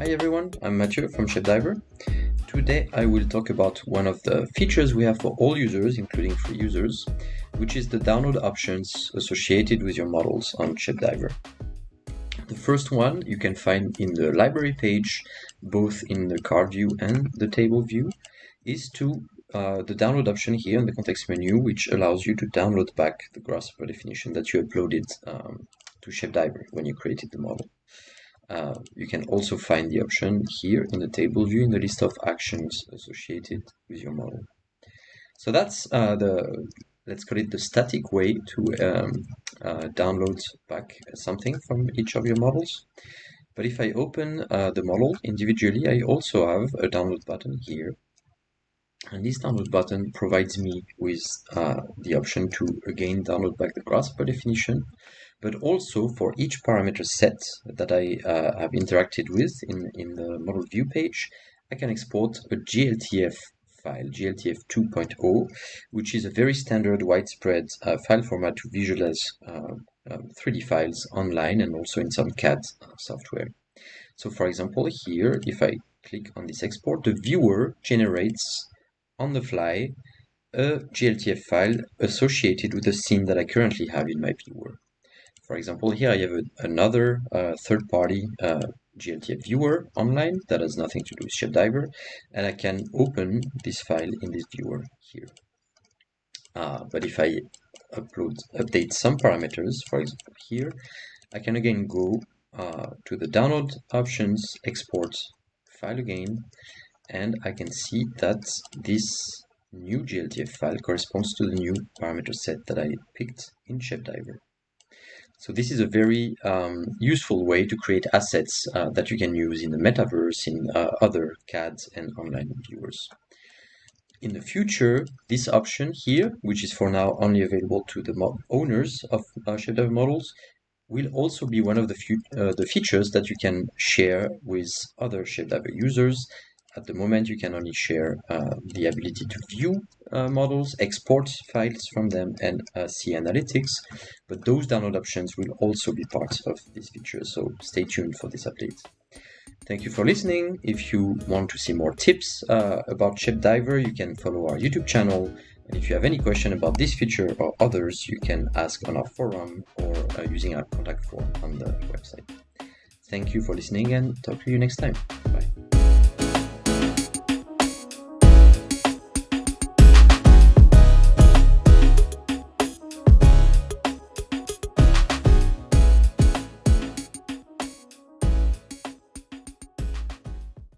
Hi everyone, I'm Mathieu from ShapeDiver. Today I will talk about one of the features we have for all users, including free users, which is the download options associated with your models on ShapeDiver. The first one you can find in the library page, both in the card view and the table view, is the download option here in the context menu, which allows you to download back the grasshopper definition that you uploaded to ShapeDiver when you created the model. You can also find the option here in the table view in the list of actions associated with your model. So that's let's call it the static way to download back something from each of your models. But if I open the model individually, I also have a download button here. And this download button provides me with the option to again download back the grasshopper definition, but also for each parameter set that I have interacted with in the model view page, I can export a GLTF file, GLTF 2.0, which is a very standard widespread file format to visualize 3D files online and also in some CAD software. So for example, here, if I click on this export, the viewer generates on the fly a GLTF file associated with the scene that I currently have in my viewer. For example, here I have another third-party GLTF viewer online that has nothing to do with ShapeDiver, and I can open this file in this viewer here. But if I update some parameters, for example here, I can again go to the download options, export file again, and I can see that this new GLTF file corresponds to the new parameter set that I picked in ShapeDiver. So this is a very useful way to create assets that you can use in the metaverse, in other CAD and online viewers. In the future, this option here, which is for now only available to the owners of ShapeDiver models, will also be one of the features that you can share with other ShapeDiver users. At the moment, you can only share the ability to view models, export files from them, and see analytics. But those download options will also be part of this feature, so stay tuned for this update. Thank you for listening. If you want to see more tips about ShapeDiver, you can follow our YouTube channel. And if you have any question about this feature or others, you can ask on our forum or using our contact form on the website. Thank you for listening and talk to you next time. Bye.